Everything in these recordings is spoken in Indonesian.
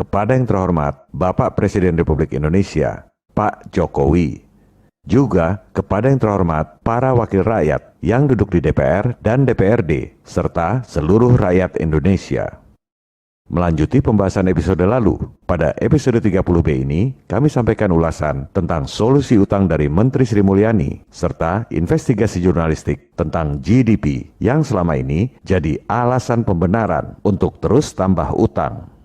kepada yang terhormat Bapak Presiden Republik Indonesia, Pak Jokowi. Juga kepada yang terhormat para wakil rakyat yang duduk di DPR dan DPRD, serta seluruh rakyat Indonesia. Melanjuti pembahasan episode lalu, pada episode 30B ini kami sampaikan ulasan tentang solusi utang dari Menteri Sri Mulyani serta investigasi jurnalistik tentang GDP yang selama ini jadi alasan pembenaran untuk terus tambah utang.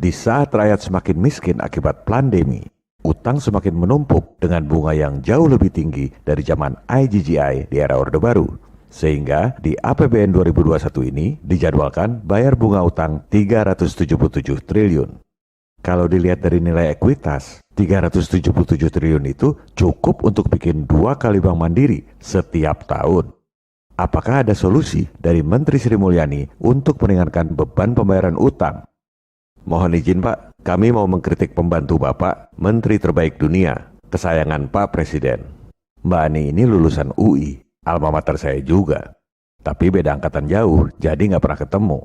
Di saat rakyat semakin miskin akibat pandemi, utang semakin menumpuk dengan bunga yang jauh lebih tinggi dari zaman IGGI di era Orde Baru. Sehingga di APBN 2021 ini dijadwalkan bayar bunga utang 377 triliun. Kalau dilihat dari nilai ekuitas, 377 triliun itu cukup untuk bikin 2 kali bank mandiri setiap tahun. Apakah ada solusi dari Menteri Sri Mulyani untuk meringankan beban pembayaran utang? Mohon izin Pak, kami mau mengkritik pembantu Bapak, Menteri terbaik dunia, kesayangan Pak Presiden. Mbak Ani ini lulusan UI, alma mater saya juga. Tapi beda angkatan jauh, jadi nggak pernah ketemu.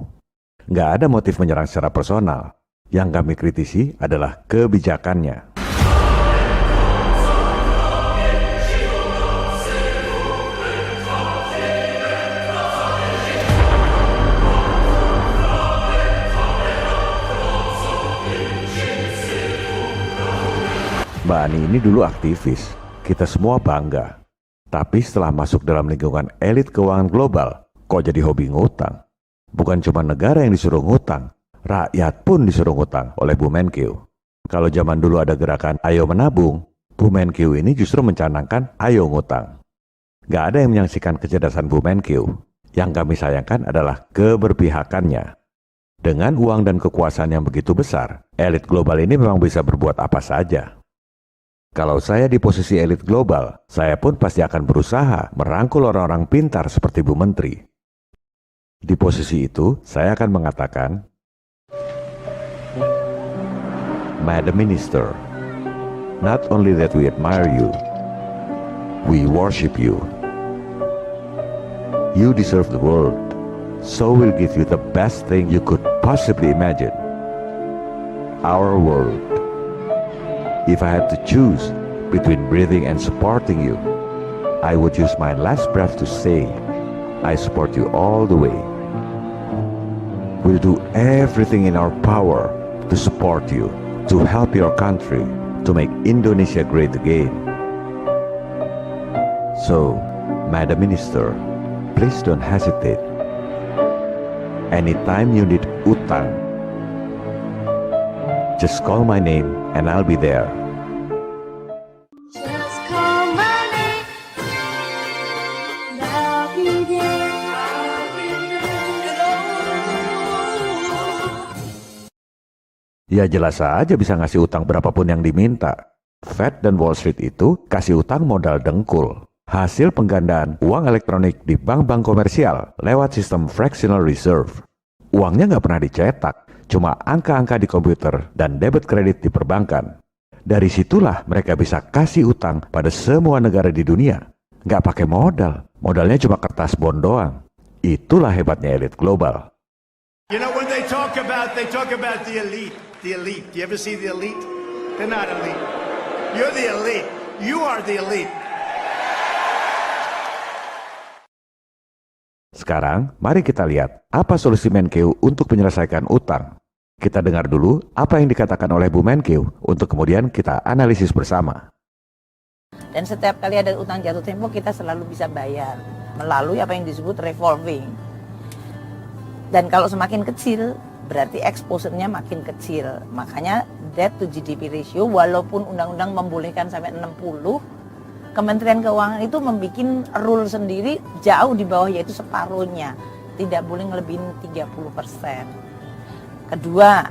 Nggak ada motif menyerang secara personal. Yang kami kritisi adalah kebijakannya. Mbak Ani ini dulu aktivis, kita semua bangga. Tapi setelah masuk dalam lingkungan elit keuangan global, kok jadi hobi ngutang? Bukan cuma negara yang disuruh ngutang, rakyat pun disuruh ngutang oleh Bu Menkeu. Kalau zaman dulu ada gerakan ayo menabung, Bu Menkeu ini justru mencanangkan ayo ngutang. Gak ada yang menyaksikan kecerdasan Bu Menkeu. Yang kami sayangkan adalah keberpihakannya. Dengan uang dan kekuasaan yang begitu besar, elit global ini memang bisa berbuat apa saja. Kalau saya di posisi elit global, saya pun pasti akan berusaha merangkul orang-orang pintar seperti Bu Menteri. Di posisi itu, saya akan mengatakan, Madam Minister, not only that we admire you, we worship you. You deserve the world, so we'll give you the best thing you could possibly imagine. Our world. If I had to choose between breathing and supporting you, I would use my last breath to say, I support you all the way. We'll do everything in our power to support you, to help your country, to make Indonesia great again. So, Madam Minister, please don't hesitate. Anytime you need utang, just call my name and I'll be there. Just call my name, and I'll be there. Ya jelas saja bisa ngasih utang berapapun yang diminta. Fed dan Wall Street itu kasih utang modal dengkul. Hasil penggandaan uang elektronik di bank-bank komersial lewat sistem fractional reserve. Uangnya nggak pernah dicetak, cuma angka-angka di komputer dan debit kredit di perbankan. Dari situlah mereka bisa kasih utang pada semua negara di dunia. Nggak pakai modal, modalnya cuma kertas bond doang. Itulah hebatnya elit global. You know, when they talk about the elite. The elite. Do you ever see the elite? They're not elite. You're the elite. You are the elite. Sekarang, mari kita lihat apa solusi Menkeu untuk menyelesaikan utang. Kita dengar dulu apa yang dikatakan oleh Bu Menkeu untuk kemudian kita analisis bersama. Dan setiap kali ada utang jatuh tempo kita selalu bisa bayar melalui apa yang disebut revolving. Dan kalau semakin kecil berarti exposure-nya makin kecil. Makanya debt to GDP ratio walaupun undang-undang membolehkan sampai 60, Kementerian Keuangan itu membuat rule sendiri jauh di bawah, yaitu separuhnya. Tidak boleh ngelebihin 30%. Kedua,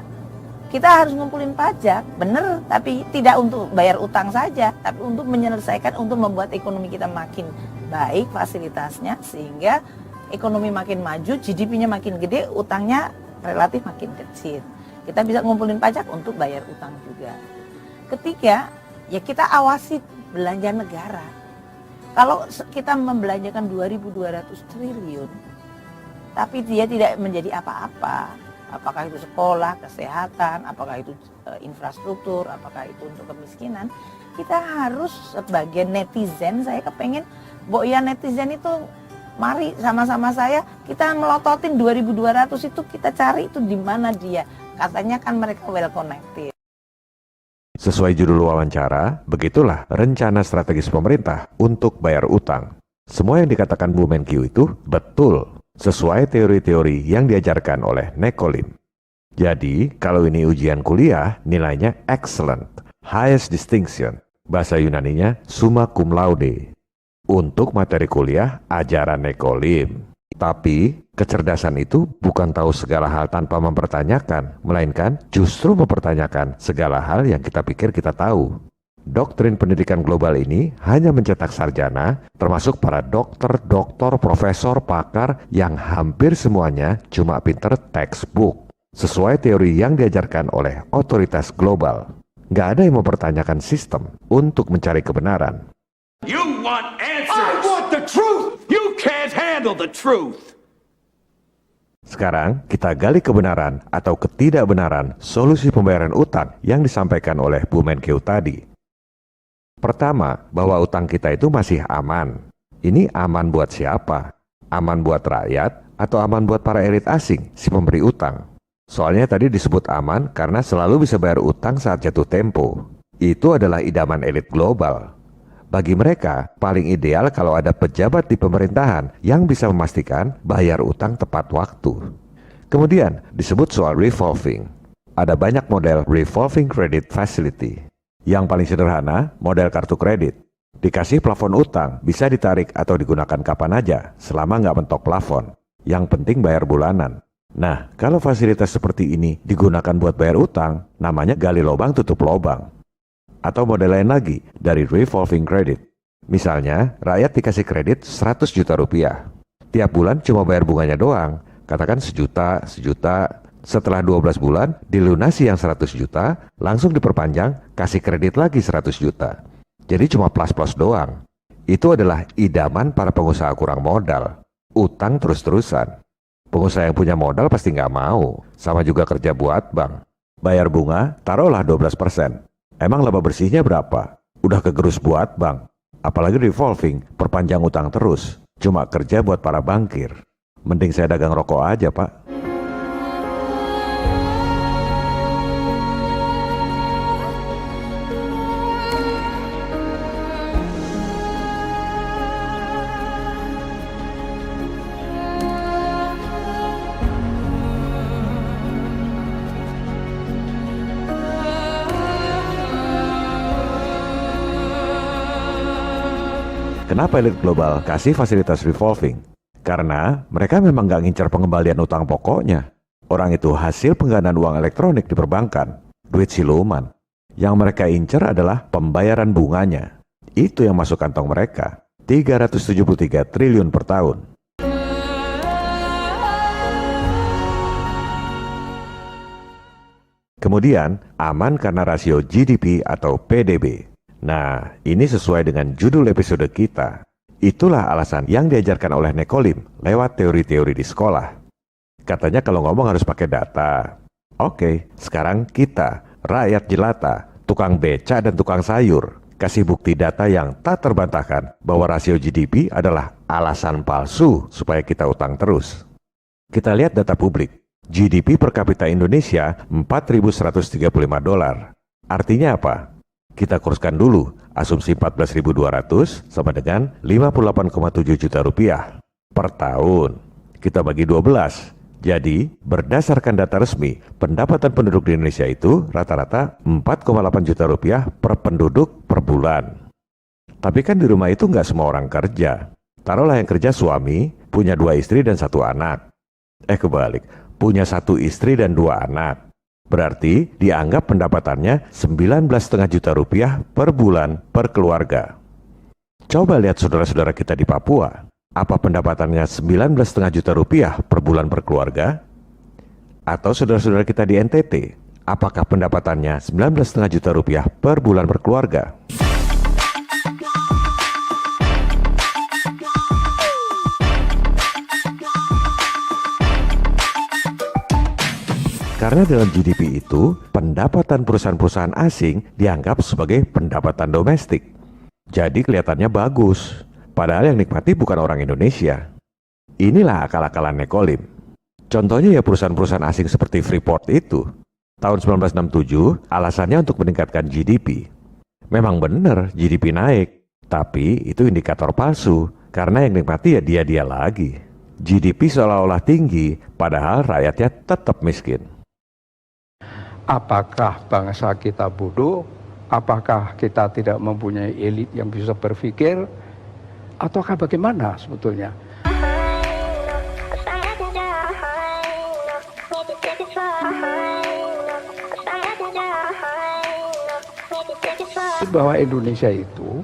Kita harus ngumpulin pajak, bener, tapi tidak untuk bayar utang saja, tapi untuk menyelesaikan, untuk membuat ekonomi kita makin baik fasilitasnya, sehingga ekonomi makin maju, GDP-nya makin gede, utangnya relatif makin kecil. Kita bisa ngumpulin pajak untuk bayar utang juga. Ketiga, ya kita awasi belanja negara. Kalau kita membelanjakan 2.200 triliun, tapi dia tidak menjadi apa-apa, apakah itu sekolah, kesehatan, apakah itu infrastruktur, apakah itu untuk kemiskinan, kita harus sebagai netizen, saya kepengen, ya netizen itu mari sama-sama saya, kita melototin 2.200 itu, kita cari itu di mana dia. Katanya kan mereka well connected. Sesuai judul wawancara, begitulah rencana strategis pemerintah untuk bayar utang. Semua yang dikatakan Bu Menkyu itu betul, sesuai teori-teori yang diajarkan oleh Nekolim. Jadi, kalau ini ujian kuliah, nilainya excellent, highest distinction. Bahasa Yunaninya summa cum laude. Untuk materi kuliah, ajaran Nekolim. Tapi, kecerdasan itu bukan tahu segala hal tanpa mempertanyakan, melainkan justru mempertanyakan segala hal yang kita pikir kita tahu. Doktrin pendidikan global ini hanya mencetak sarjana, termasuk para dokter, profesor, pakar yang hampir semuanya cuma pinter textbook, sesuai teori yang diajarkan oleh otoritas global. Nggak ada yang mempertanyakan sistem untuk mencari kebenaran. You want answers! I want the truth! You can't handle the truth! Sekarang kita gali kebenaran atau ketidakbenaran solusi pembayaran utang yang disampaikan oleh Bu Menkyu tadi. Pertama, bahwa utang kita itu masih aman. Ini aman buat siapa? Aman buat rakyat atau aman buat para elit asing, si pemberi utang? Soalnya tadi disebut aman karena selalu bisa bayar utang saat jatuh tempo. Itu adalah idaman elit global. Bagi mereka, paling ideal kalau ada pejabat di pemerintahan yang bisa memastikan bayar utang tepat waktu. Kemudian disebut soal revolving. Ada banyak model revolving credit facility. Yang paling sederhana, model kartu kredit. Dikasih plafon utang, bisa ditarik atau digunakan kapan aja, selama nggak mentok plafon. Yang penting bayar bulanan. Nah, kalau fasilitas seperti ini digunakan buat bayar utang, namanya gali lubang tutup lubang. Atau model lain lagi, dari revolving credit. Misalnya, rakyat dikasih kredit 100 juta rupiah. Tiap bulan cuma bayar bunganya doang, katakan sejuta. Setelah 12 bulan, dilunasi yang 100 juta, langsung diperpanjang, kasih kredit lagi 100 juta. Jadi cuma plus-plus doang. Itu adalah idaman para pengusaha kurang modal. Utang terus-terusan. Pengusaha yang punya modal pasti nggak mau. Sama juga kerja buat bank. Bayar bunga, taruhlah 12%. Emang laba bersihnya berapa? Udah kegerus buat bank. Apalagi revolving, perpanjang utang terus. Cuma kerja buat para bankir. Mending saya dagang rokok aja, Pak. Kenapa elit global kasih fasilitas revolving? Karena mereka memang nggak ngincar pengembalian utang pokoknya. Orang itu hasil penggandaan uang elektronik di perbankan, duit siluman. Yang mereka incar adalah pembayaran bunganya. Itu yang masuk kantong mereka, 373 triliun per tahun. Kemudian, aman karena rasio GDP atau PDB. Nah, ini sesuai dengan judul episode kita. Itulah alasan yang diajarkan oleh Nekolim lewat teori-teori di sekolah. Katanya kalau ngomong harus pakai data. Oke, sekarang kita, rakyat jelata, tukang beca dan tukang sayur, kasih bukti data yang tak terbantahkan bahwa rasio GDP adalah alasan palsu supaya kita utang terus. Kita lihat data publik. GDP per kapita Indonesia $4.135. Artinya apa? Kita kurskan dulu, asumsi 14.200 sama dengan 58,7 juta rupiah per tahun. Kita bagi 12. Jadi, berdasarkan data resmi, pendapatan penduduk di Indonesia itu rata-rata 4,8 juta rupiah per penduduk per bulan. Tapi kan di rumah itu nggak semua orang kerja. Taruhlah yang kerja suami, punya 2 istri dan 1 anak. Kebalik, punya 1 istri dan 2 anak. Berarti dianggap pendapatannya 19,5 juta rupiah per bulan per keluarga. Coba lihat saudara-saudara kita di Papua. Apa pendapatannya 19,5 juta rupiah per bulan per keluarga? Atau saudara-saudara kita di NTT, apakah pendapatannya 19,5 juta rupiah per bulan per keluarga? Karena dalam GDP itu, pendapatan perusahaan-perusahaan asing dianggap sebagai pendapatan domestik. Jadi kelihatannya bagus, padahal yang nikmati bukan orang Indonesia. Inilah akal-akalan Nekolim. Contohnya ya perusahaan-perusahaan asing seperti Freeport itu. Tahun 1967, alasannya untuk meningkatkan GDP. Memang benar GDP naik, tapi itu indikator palsu, karena yang nikmati ya dia-dia lagi. GDP seolah-olah tinggi, padahal rakyatnya tetap miskin. Apakah bangsa kita bodoh? Apakah kita tidak mempunyai elit yang bisa berpikir? Ataukah bagaimana sebetulnya? Bahwa Indonesia itu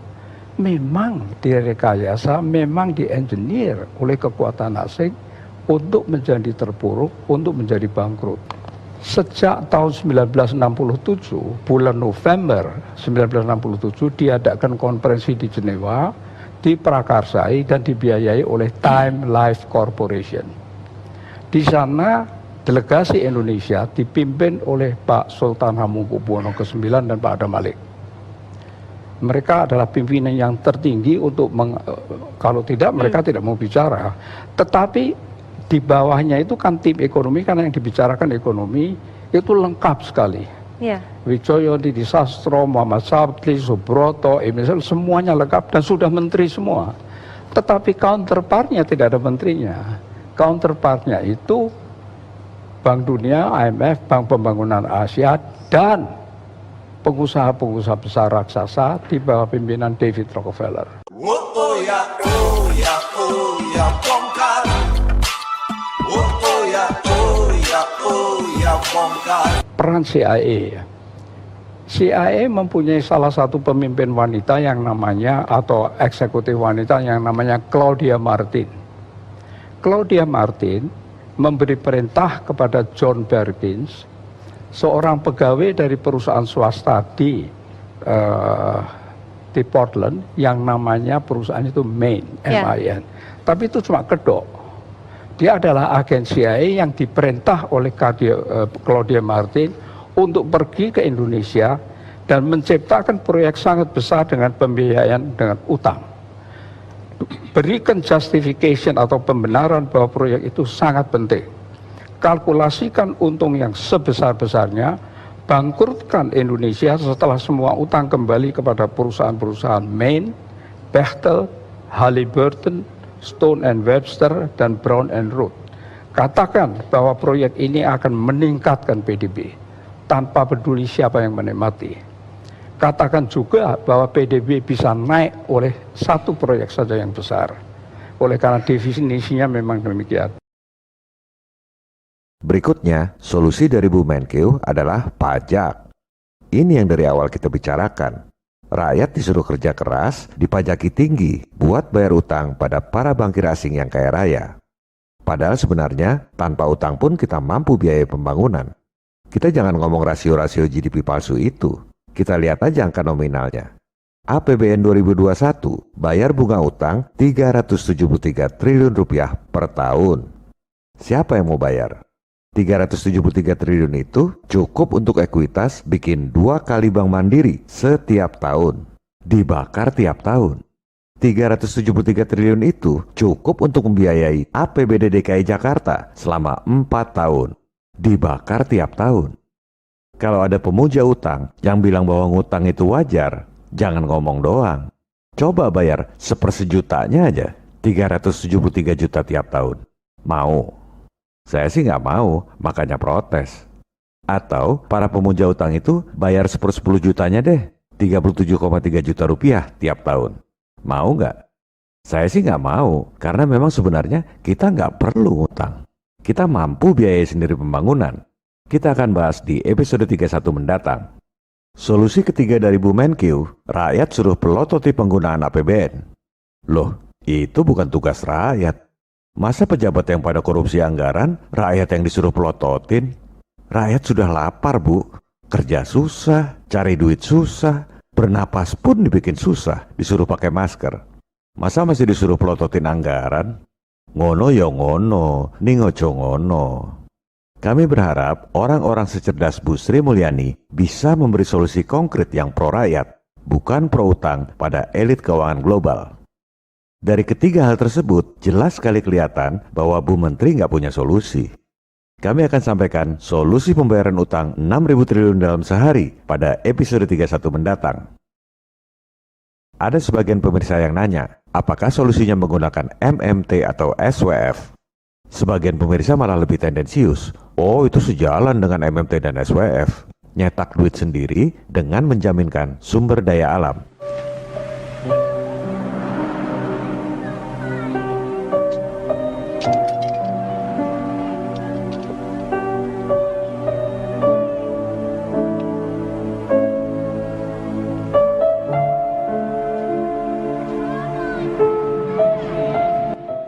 memang direkayasa, memang diengineer oleh kekuatan asing untuk menjadi terpuruk, untuk menjadi bangkrut. Sejak tahun 1967, bulan November 1967 diadakan konferensi di Jenewa, diprakarsai dan dibiayai oleh Time Life Corporation. Di sana delegasi Indonesia dipimpin oleh Pak Sultan Hamengkubuwono ke-9 dan Pak Adam Malik. Mereka adalah pimpinan yang tertinggi untuk kalau tidak mereka tidak mau bicara. Tetapi di bawahnya itu kan tim ekonomi, karena yang dibicarakan ekonomi itu lengkap sekali. Ya. Wijoyo, Didi Sastro, Muhammad Sabtli, Subroto, Emisal, semuanya lengkap dan sudah menteri semua. Tetapi counterpartnya tidak ada menterinya. Counterpartnya itu Bank Dunia, IMF, Bank Pembangunan Asia, dan pengusaha-pengusaha besar raksasa di bawah pimpinan David Rockefeller. Peran CIA. CIA mempunyai salah satu pemimpin wanita yang namanya, atau eksekutif wanita yang namanya Claudia Martin. Claudia Martin memberi perintah kepada John Perkins, seorang pegawai dari perusahaan swasta di Portland, yang namanya perusahaan itu Main, MIN. Tapi itu cuma kedok. Dia adalah agen CIA yang diperintah oleh Claudia Martin untuk pergi ke Indonesia dan menciptakan proyek sangat besar dengan pembiayaan dengan utang. Berikan justification atau pembenaran bahwa proyek itu sangat penting. Kalkulasikan untung yang sebesar-besarnya, bangkrutkan Indonesia setelah semua utang kembali kepada perusahaan-perusahaan Main, Bechtel, Halliburton, Stone and Webster, dan Brown and Root. Katakan bahwa proyek ini akan meningkatkan PDB tanpa peduli siapa yang menikmati. Katakan juga bahwa PDB bisa naik oleh satu proyek saja yang besar. Oleh karena definisinya memang demikian. Berikutnya, solusi dari Bu Menkeu adalah pajak. Ini yang dari awal kita bicarakan. Rakyat disuruh kerja keras, dipajaki tinggi buat bayar utang pada para bankir asing yang kaya raya. Padahal sebenarnya tanpa utang pun kita mampu biaya pembangunan. Kita jangan ngomong rasio-rasio GDP palsu itu. Kita lihat aja angka nominalnya. APBN 2021 bayar bunga utang 373 triliun rupiah per tahun. Siapa yang mau bayar? 373 triliun itu cukup untuk ekuitas bikin 2 kali bank mandiri setiap tahun. Dibakar tiap tahun. 373 triliun itu cukup untuk membiayai APBD DKI Jakarta selama 4 tahun. Dibakar tiap tahun. Kalau ada pemuja utang yang bilang bahwa ngutang itu wajar, jangan ngomong doang. Coba bayar 1/4 jutanya aja, 373 juta tiap tahun. Mau? Saya sih nggak mau, makanya protes. Atau para pemuja utang itu bayar 10 jutanya deh, 37,3 juta rupiah tiap tahun. Mau nggak? Saya sih nggak mau, karena memang sebenarnya kita nggak perlu utang. Kita mampu biayai sendiri pembangunan. Kita akan bahas di episode 31 mendatang. Solusi ketiga dari Bu Menkyu, rakyat suruh pelototi penggunaan APBN. Loh, itu bukan tugas rakyat. Masa pejabat yang pada korupsi anggaran, rakyat yang disuruh pelototin? Rakyat sudah lapar, Bu. Kerja susah, cari duit susah, bernapas pun dibikin susah, disuruh pakai masker. Masa masih disuruh pelototin anggaran? Ngono ya ngono, ning ojo ngono. Kami berharap orang-orang secerdas Bu Sri Mulyani bisa memberi solusi konkret yang pro rakyat, bukan pro utang pada elit keuangan global. Dari ketiga hal tersebut, jelas sekali kelihatan bahwa Bu Menteri nggak punya solusi. Kami akan sampaikan solusi pembayaran utang 6.000 triliun dalam sehari pada episode 31 mendatang. Ada sebagian pemirsa yang nanya, apakah solusinya menggunakan MMT atau SWF? Sebagian pemirsa malah lebih tendensius. Oh, itu sejalan dengan MMT dan SWF. Nyetak duit sendiri dengan menjaminkan sumber daya alam.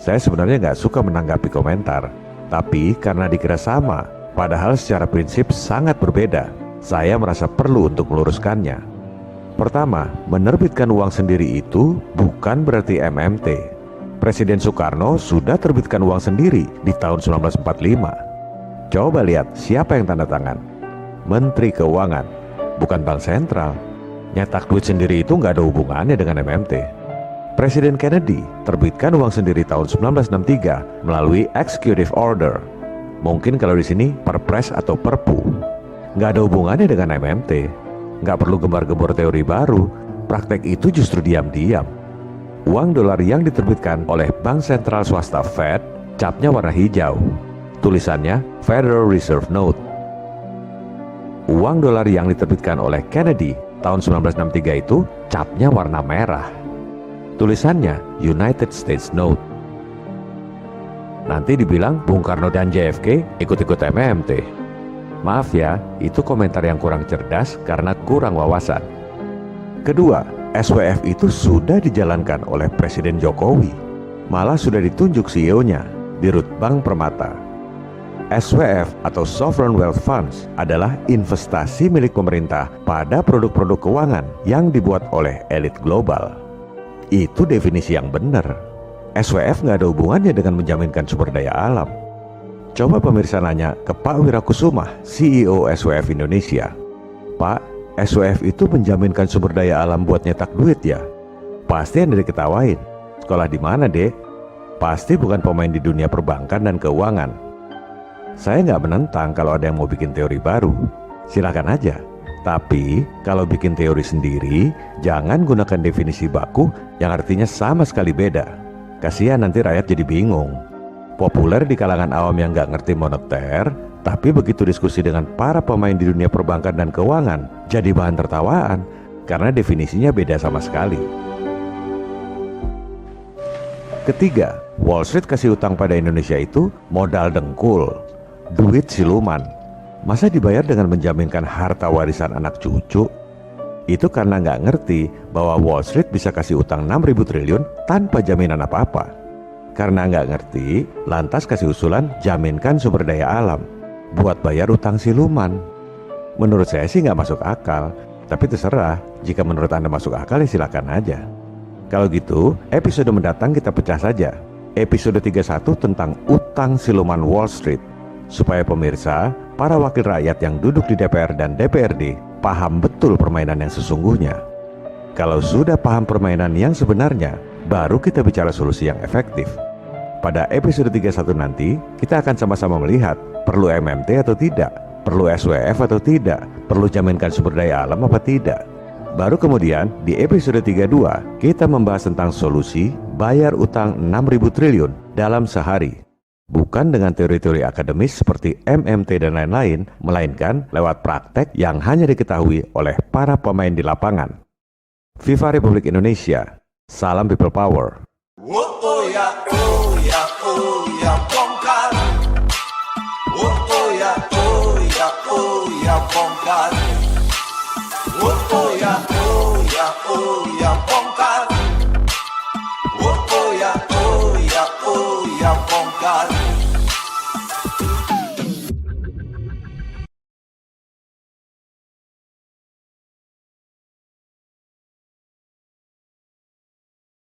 Saya sebenarnya nggak suka menanggapi komentar, tapi karena dikira sama, padahal secara prinsip sangat berbeda, saya merasa perlu untuk meluruskannya. Pertama, menerbitkan uang sendiri itu bukan berarti MMT. Presiden Soekarno sudah terbitkan uang sendiri di tahun 1945. Coba lihat siapa yang tanda tangan. Menteri Keuangan, bukan Bank Sentral. Nyetak duit sendiri itu nggak ada hubungannya dengan MMT. Presiden Kennedy terbitkan uang sendiri tahun 1963 melalui Executive Order. Mungkin kalau di sini Perpres atau Perpu. Nggak ada hubungannya dengan MMT. Nggak perlu gembar-gembor teori baru. Praktek itu justru diam-diam. Uang dolar yang diterbitkan oleh Bank Sentral Swasta Fed, capnya warna hijau. Tulisannya Federal Reserve Note. Uang dolar yang diterbitkan oleh Kennedy tahun 1963 itu capnya warna merah. Tulisannya United States Note. Nanti dibilang Bung Karno dan JFK ikut-ikut MMT. Maaf ya, itu komentar yang kurang cerdas karena kurang wawasan. Kedua, SWF itu sudah dijalankan oleh Presiden Jokowi. Malah sudah ditunjuk CEO-nya, Dirut Bank Permata. SWF atau Sovereign Wealth Funds adalah investasi milik pemerintah pada produk-produk keuangan yang dibuat oleh elit global. Itu definisi yang benar. SWF nggak ada hubungannya dengan menjaminkan sumber daya alam. Coba pemirsa nanya ke Pak Wirakusuma, CEO SWF Indonesia. Pak, SWF itu menjaminkan sumber daya alam buat nyetak duit ya? Pasti Anda diketawain. Sekolah di mana, Dek? Pasti bukan pemain di dunia perbankan dan keuangan. Saya nggak menentang kalau ada yang mau bikin teori baru. Silakan aja. Tapi, kalau bikin teori sendiri, jangan gunakan definisi baku yang artinya sama sekali beda. Kasihan nanti rakyat jadi bingung. Populer di kalangan awam yang nggak ngerti moneter, tapi begitu diskusi dengan para pemain di dunia perbankan dan keuangan, jadi bahan tertawaan, karena definisinya beda sama sekali. Ketiga, Wall Street kasih utang pada Indonesia itu modal dengkul, duit siluman. Masa dibayar dengan menjaminkan harta warisan anak cucu? Itu karena nggak ngerti bahwa Wall Street bisa kasih utang 6.000 triliun tanpa jaminan apa-apa. Karena nggak ngerti, lantas kasih usulan jaminkan sumber daya alam buat bayar utang siluman. Menurut saya sih nggak masuk akal, tapi terserah. Jika menurut Anda masuk akal ya silakan aja. Kalau gitu, episode mendatang kita pecah saja. Episode 31 tentang utang siluman Wall Street. Supaya pemirsa, para wakil rakyat yang duduk di DPR dan DPRD paham betul permainan yang sesungguhnya. Kalau sudah paham permainan yang sebenarnya, baru kita bicara solusi yang efektif. Pada episode 31 nanti, kita akan sama-sama melihat perlu MMT atau tidak, perlu SWF atau tidak, perlu jaminkan sumber daya alam apa tidak. Baru kemudian di episode 32, kita membahas tentang solusi bayar utang 6.000 triliun dalam sehari. Bukan dengan teori-teori akademis seperti MMT dan lain-lain, melainkan lewat praktek yang hanya diketahui oleh para pemain di lapangan. Viva Republik Indonesia, salam people power. Oh ya, oh ya, oh ya, bongkar. Oh ya, oh ya, Oh, oh, yeah, oh, yeah, oh, yeah, pom,